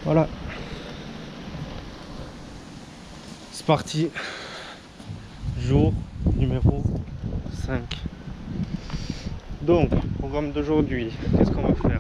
Voilà. C'est parti. Jour numéro 5. Donc, programme d'aujourd'hui, qu'est-ce qu'on va faire?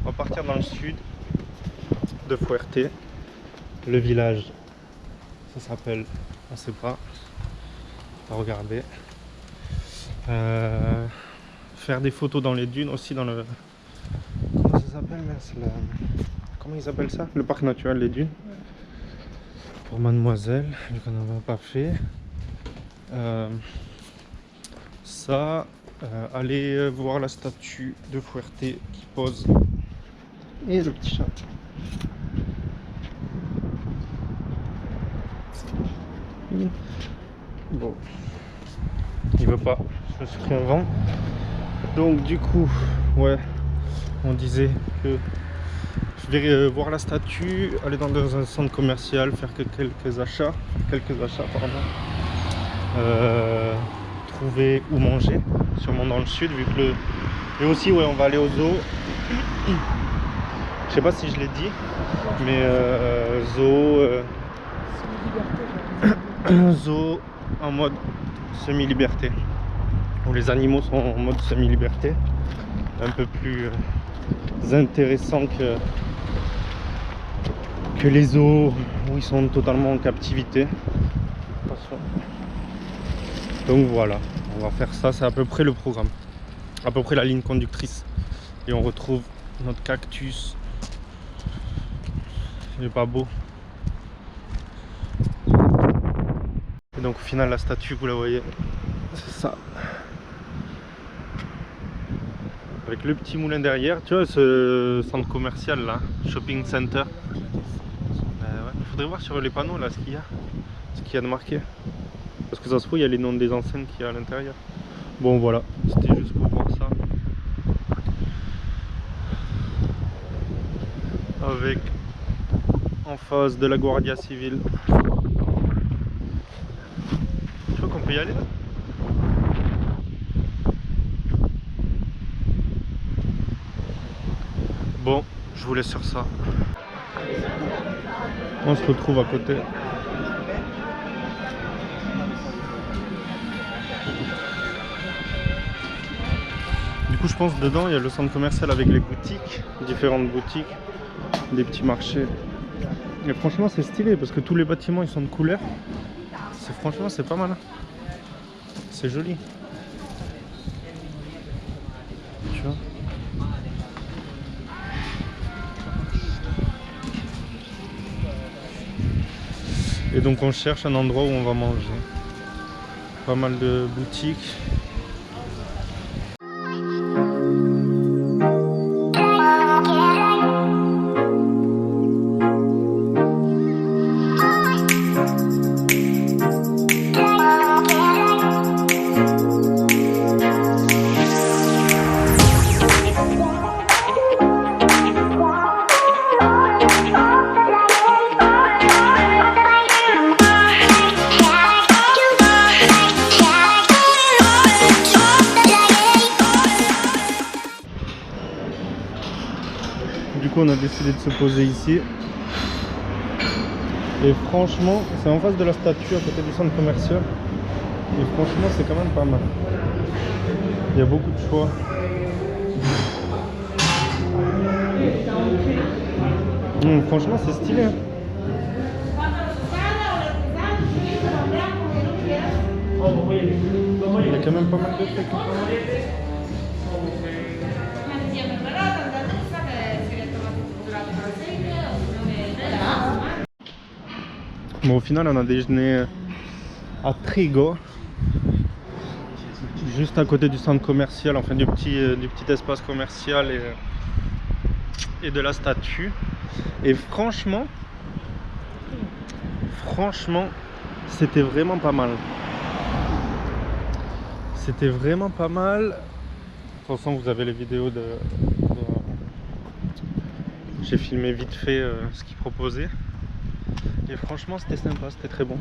On va partir dans le sud de Fuerte. Le village, ça s'appelle, on sait pas. On va regarder. Faire des photos dans les dunes aussi dans le... Comment ça s'appelle? Comment ils appellent ça? Le parc naturel des dunes. Pour mademoiselle, vu qu'on n'en a pas fait. Aller voir la statue de Fuerte qui pose. Et le petit chat. Bon, il veut pas, je me suis pris un vent. Donc du coup, ouais, on disait que je vais voir la statue, aller dans un centre commercial, faire quelques achats, trouver où manger, sûrement dans le sud, vu que et aussi, ouais, on va aller au zoo. Je sais pas si je l'ai dit, mais zoo en mode semi-liberté, où les animaux sont en mode semi-liberté, un peu plus intéressant que les zoos où ils sont totalement en captivité. Donc voilà, on va faire ça, c'est à peu près le programme, à peu près la ligne conductrice. Et on retrouve notre cactus. Il est pas beau. Et donc au final la statue, vous la voyez, c'est ça. Avec le petit moulin derrière, tu vois ce centre commercial là, shopping center. Ouais. Faudrait voir sur les panneaux là ce qu'il y a de marqué. Parce que ça se trouve il y a les noms des enseignes qu'il y a à l'intérieur. Bon voilà, c'était juste pour voir ça. Avec en face de la Guardia Civile. Tu vois qu'on peut y aller là? Bon, je vous laisse sur ça. On se retrouve à côté. Du coup, je pense dedans il y a le centre commercial avec les boutiques, différentes boutiques, des petits marchés. Et franchement, c'est stylé parce que tous les bâtiments ils sont de couleur. Franchement, c'est pas mal. C'est joli. Tu vois? Et donc on cherche un endroit où on va manger. Pas mal de boutiques. Du coup on a décidé de se poser ici. Et franchement, c'est en face de la statue à côté du centre commercial. Et franchement c'est quand même pas mal. Il y a beaucoup de choix. Franchement c'est stylé. Il y a quand même pas mal de trucs. Bon, au final on a déjeuné à Trigo, juste à côté du centre commercial, enfin du petit espace commercial et de la statue. Et franchement c'était vraiment pas mal. C'était vraiment pas mal. De toute façon vous avez les vidéos j'ai filmé vite fait ce qu'ils proposaient. Et franchement c'était sympa, c'était très bon.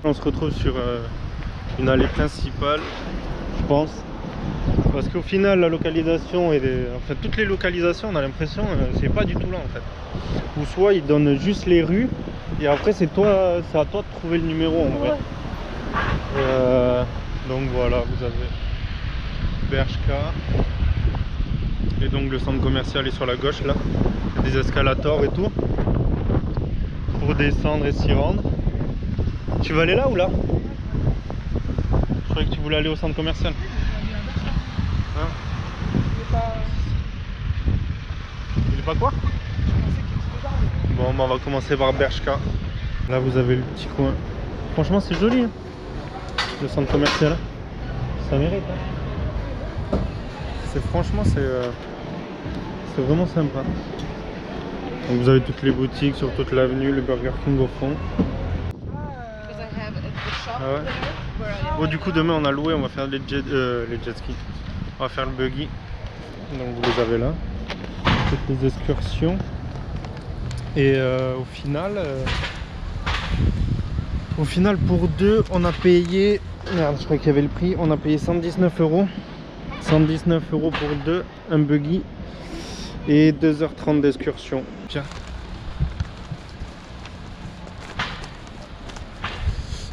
On se retrouve sur une allée principale, je pense. Parce qu'au final, la localisation et en fait toutes les localisations, on a l'impression c'est pas du tout là en fait. Ou soit ils donnent juste les rues et après c'est à toi de trouver le numéro en vrai. Donc voilà, vous avez Bershka et donc le centre commercial est sur la gauche là. Il y a des escalators et tout pour descendre et s'y rendre. Tu veux aller là ou là? Je croyais que tu voulais aller au centre commercial. Hein? Il est pas quoi? Bon, bah on va commencer par Bershka. Là vous avez le petit coin. Franchement c'est joli hein, le centre commercial. Ça mérite hein. Franchement c'est vraiment sympa. Donc vous avez toutes les boutiques sur toute l'avenue, le Burger King au fond. Ah ouais. Bon du coup demain on a loué, on va faire les jet skis. On va faire le buggy. Donc vous les avez là. Toutes les excursions. Et au final pour deux on a payé, merde je crois qu'il y avait le prix, on a payé 119 €. 119 € pour deux, un buggy et 2h30 d'excursion. Tiens.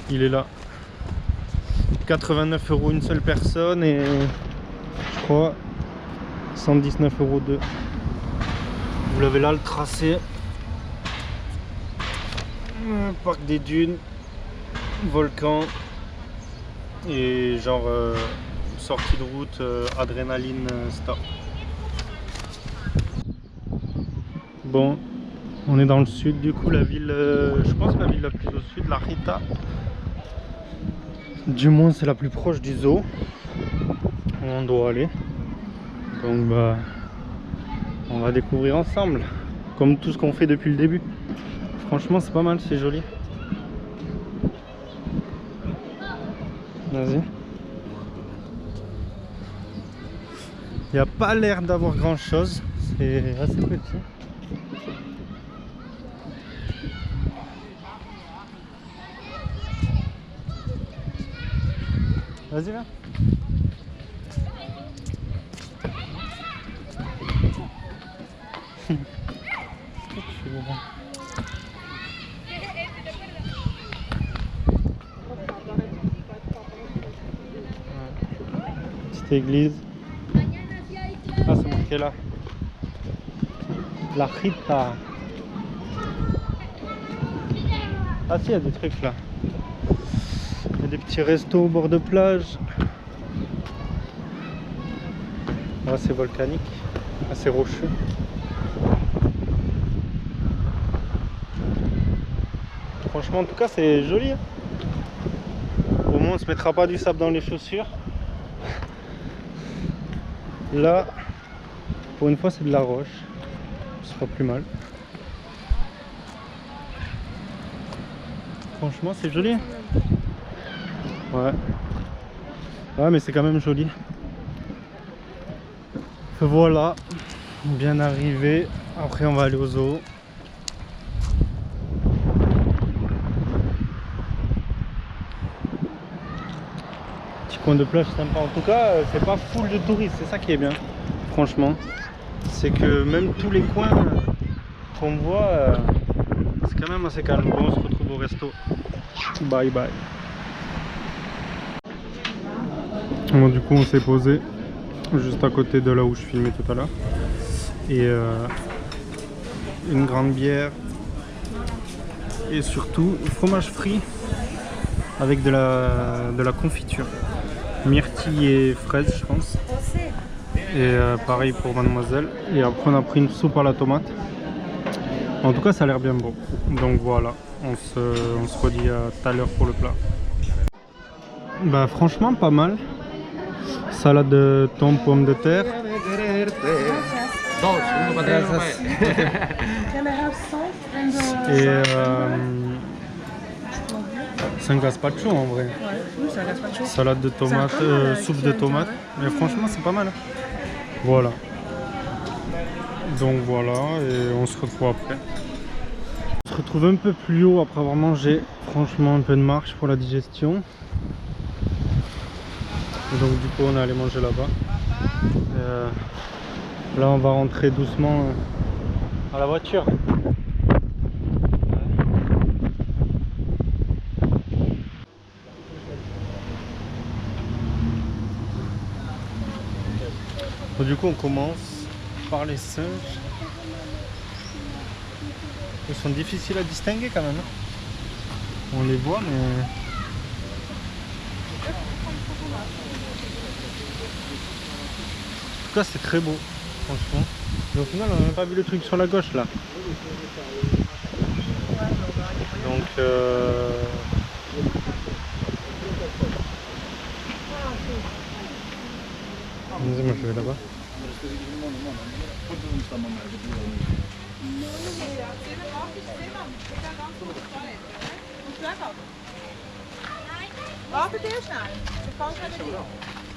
Il est là. 89 € une seule personne et je crois 119 € deux. Vous l'avez là le tracé. Parc des dunes, volcan et genre sortie de route, adrénaline stop. Bon, on est dans le sud du coup, la ville, je pense la ville la plus au sud, la Rita. Du moins c'est la plus proche du zoo où on doit aller. Donc bah on va découvrir ensemble, comme tout ce qu'on fait depuis le début. Franchement c'est pas mal, c'est joli. Vas-y. Il n'y a pas l'air d'avoir grand chose, c'est assez petit. Vas-y viens. Petite église. Ah c'est marqué là. La Rita. Ah si, il y a des trucs là. Il y a des petits restos au bord de plage. Là c'est volcanique, assez rocheux. Franchement en tout cas c'est joli hein. Au moins on se mettra pas du sable dans les chaussures. Là pour une fois c'est de la roche, ce sera plus mal. Franchement c'est joli. Ouais. Ouais mais c'est quand même joli. Voilà, bien arrivé. Après on va aller au zoo. Petit coin de plage sympa. En tout cas c'est pas full de touristes, c'est ça qui est bien. Franchement. C'est que même tous les coins qu'on voit, c'est quand même assez calme. Bon, on se retrouve au resto. Bye bye. Bon, du coup on s'est posé juste à côté de là où je filmais tout à l'heure. Et une grande bière. Et surtout fromage frit avec de la confiture. Myrtille et fraise je pense. Et pareil pour mademoiselle. Et après on a pris une soupe à la tomate. En tout cas ça a l'air bien bon. Donc voilà, on se redit à tout à l'heure pour le plat. Bah franchement pas mal. Salade de thon, pommes de terre. Et c'est un gazpacho en vrai. Salade de tomates, soupe de tomates. Mais franchement c'est pas mal. Voilà. Donc voilà, et on se retrouve après. On se retrouve un peu plus haut après avoir mangé. Franchement un peu de marche pour la digestion. Et donc du coup on est allé manger là-bas. là on va rentrer doucement à la voiture. Bon, du coup on commence par les singes. Ils sont difficiles à distinguer quand même. On les voit mais... En tout cas c'est très beau franchement. Mais au final on n'a même pas vu le truc sur la gauche là. Donc vas-y, moi je vais là-bas.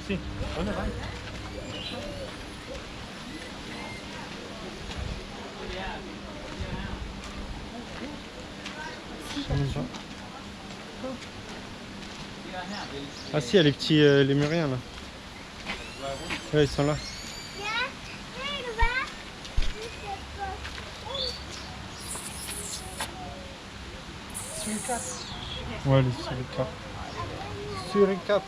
Si, on est right. Ah si, il y a les petits lémuriens là. Ouais, ils sont là. Ouais, les suricates. Suricates.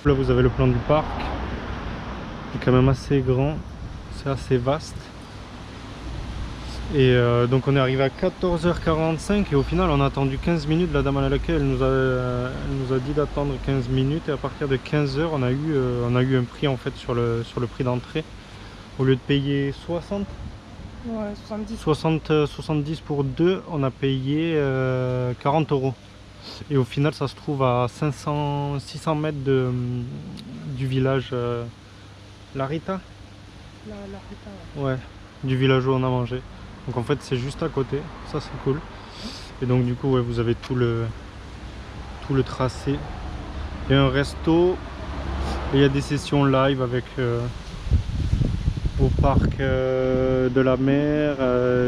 Là vous avez le plan du parc. Il est quand même assez grand. C'est assez vaste. Et donc on est arrivé à 14h45 et au final on a attendu 15 minutes. La dame à l'accueil elle nous a dit d'attendre 15 minutes et à partir de 15h on a eu un prix en fait sur le prix d'entrée. Au lieu de payer 60, ouais, 70 pour deux, on a payé 40 €. Et au final ça se trouve à 600 mètres du village Larita. Ouais, du village où on a mangé. Donc en fait c'est juste à côté, ça c'est cool. Et donc du coup ouais, vous avez tout le tracé. Il y a un resto, et il y a des sessions live avec au parc de la mer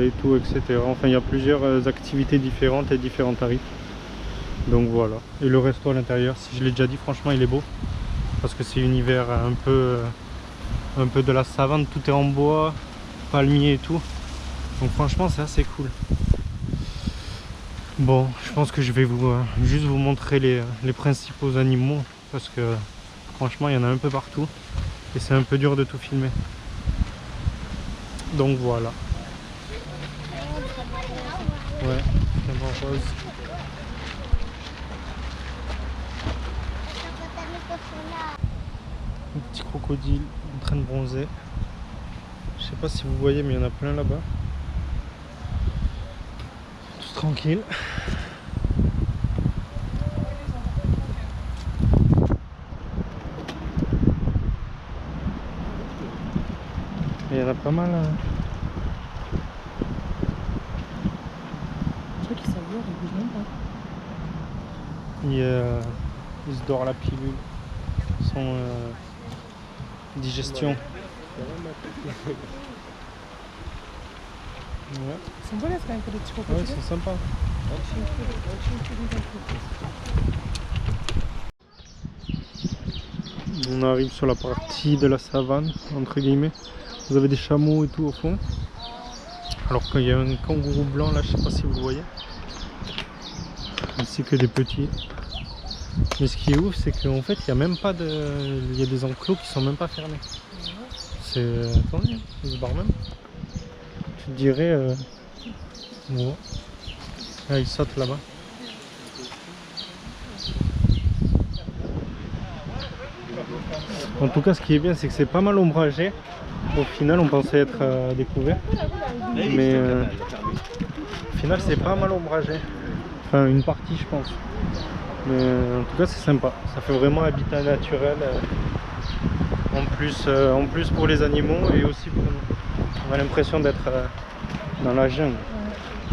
et tout, etc. Enfin il y a plusieurs activités différentes et différents tarifs. Donc voilà. Et le resto à l'intérieur, si je l'ai déjà dit, franchement il est beau. Parce que c'est un univers un peu de la savane, tout est en bois, palmier et tout. Donc franchement c'est assez cool. Bon, je pense que je vais juste vous montrer les principaux animaux. Parce que franchement il y en a un peu partout. Et c'est un peu dur de tout filmer. Donc voilà. Ouais, c'est rose. Un petit crocodile en train de bronzer. Je sais pas si vous voyez mais il y en a plein là-bas. Tout tranquille. Il y en a pas mal. Je crois qu'ils savourent, ils bougent même pas. Il se dort la pilule. Son digestion. Ouais. Ils sont beaux quand même pour des petits crocodiles. Ouais, c'est sympa. On arrive sur la partie de la savane, entre guillemets. Vous avez des chameaux et tout au fond. Alors qu'il y a un kangourou blanc là, je sais pas si vous le voyez. Ainsi que des petits. Mais ce qui est ouf, c'est qu'en fait, il y a même pas de. Il y a des enclos qui sont même pas fermés. C'est. Attendez, ils se barrent même. Tu dirais. Ouais. Là, ils sautent là-bas. En tout cas, ce qui est bien, c'est que c'est pas mal ombragé. Au final, on pensait être découvert. Mais au final, c'est pas mal ombragé. Enfin, une partie, je pense. Mais en tout cas, c'est sympa. Ça fait vraiment habitat naturel. En plus pour les animaux et aussi pour nous. On a l'impression d'être dans la jungle.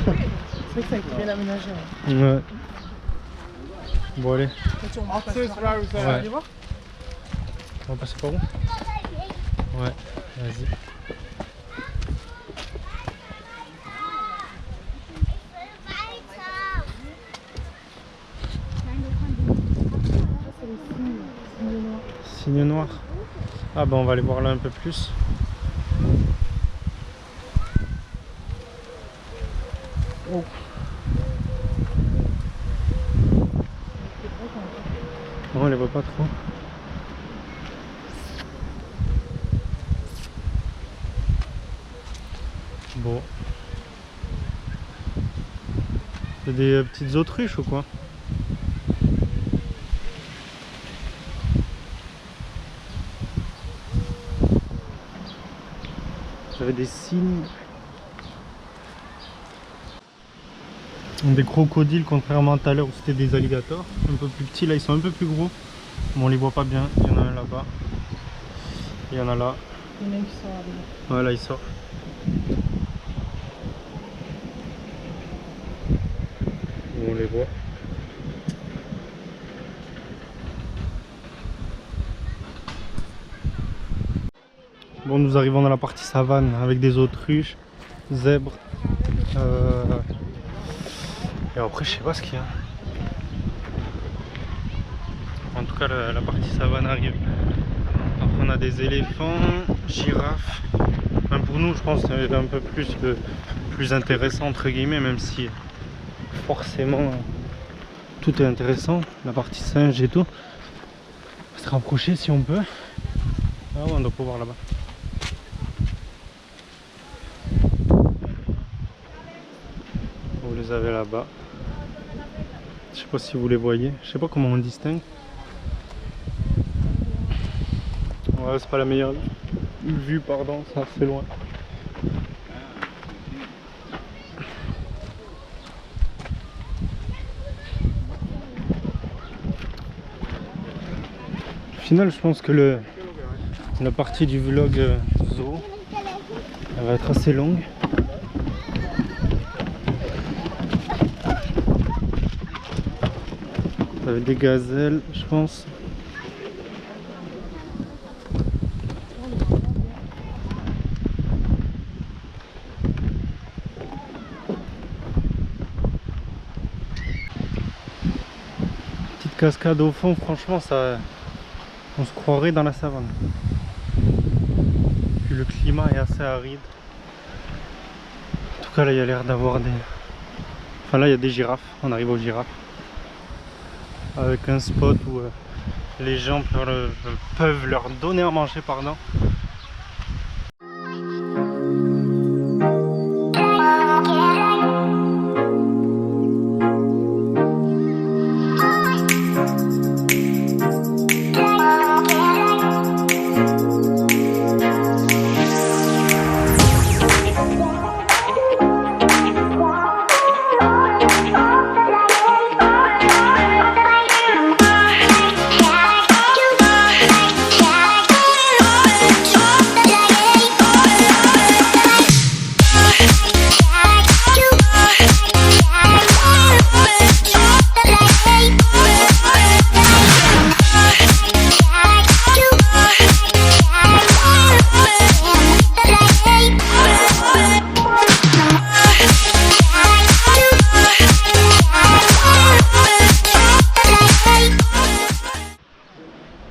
Ouais. C'est vrai que ça a été bien aménagé. Ouais. Bon, allez. Ouais. Voir. On va passer par où? Ouais, vas-y. Cygne ligne noire. Ah bah on va aller voir là un peu plus. Oh. Non, on les voit pas trop. Bon. C'est des petites autruches ou quoi? J'avais des cygnes. Des crocodiles, contrairement à tout à l'heure où c'était des alligators. Un peu plus petits, là ils sont un peu plus gros. Bon, on les voit pas bien. Il y en a un là-bas. Il y en a là. Il y en a qui sont là. Ouais, là il sort. On les voit. Bon, nous arrivons dans la partie savane avec des autruches, zèbres. Et après, je sais pas ce qu'il y a. En tout cas, la partie savane arrive. Après, on a des éléphants, girafes. Enfin, pour nous, je pense que c'est un peu plus intéressant, entre guillemets, même si forcément tout est intéressant. La partie singe et tout. On va se rapprocher si on peut. Ah ouais, on doit pouvoir là-bas. Vous les avez là-bas. Je sais pas si vous les voyez. Je sais pas comment on distingue. Ouais, c'est pas la meilleure vue, pardon, ça fait loin. Au final, je pense que la partie du vlog zoo, elle va être assez longue. Avec des gazelles, je pense. Petite cascade au fond, franchement, ça, on se croirait dans la savane. Puis le climat est assez aride. En tout cas, là, il y a l'air d'avoir des... Enfin, là, il y a des girafes. On arrive aux girafes. Avec un spot où les gens peuvent leur donner à manger, pardon.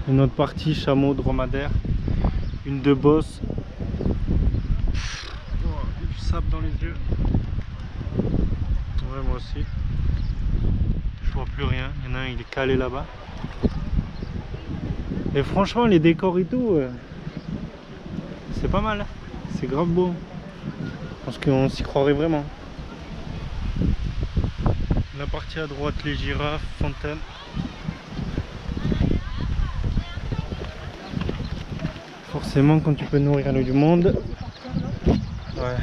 Une autre partie, chameau, dromadaire, une de bosse. Oh, du sable dans les yeux. Ouais, moi aussi. Je vois plus rien. Il y en a un, il est calé là-bas. Et franchement, les décors et tout, c'est pas mal. C'est grave beau. Parce qu'on s'y croirait vraiment. La partie à droite, les girafes, fontaine. Forcément, quand tu peux nourrir du monde, ouais.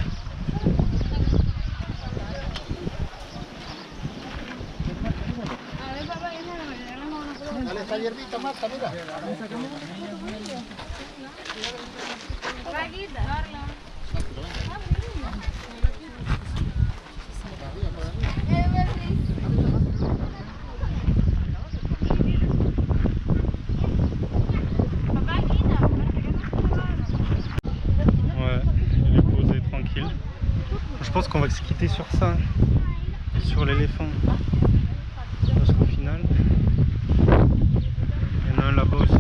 Je pense qu'on va se quitter sur ça, sur l'éléphant, parce qu'au final, il y en a un là-bas aussi.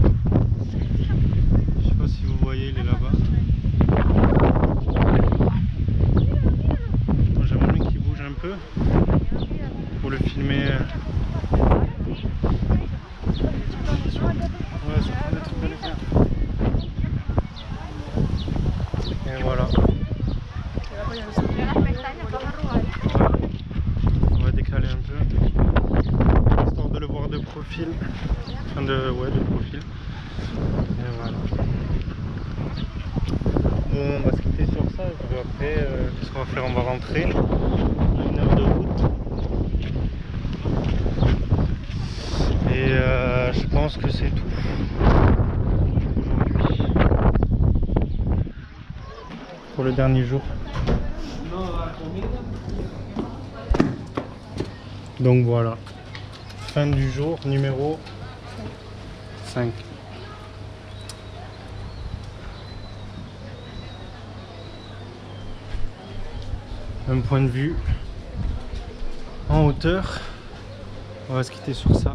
Et voilà. On va décaler un peu, histoire de le voir de profil. Enfin de profil. Et voilà. Bon, on va se quitter sur ça. Et puis après, qu'est-ce qu'on va faire? On va rentrer. On a 1 heure de route. Et je pense que c'est tout aujourd'hui. Pour le dernier jour. Donc voilà. Fin du jour numéro 5. Un point de vue en hauteur. On va se quitter sur ça.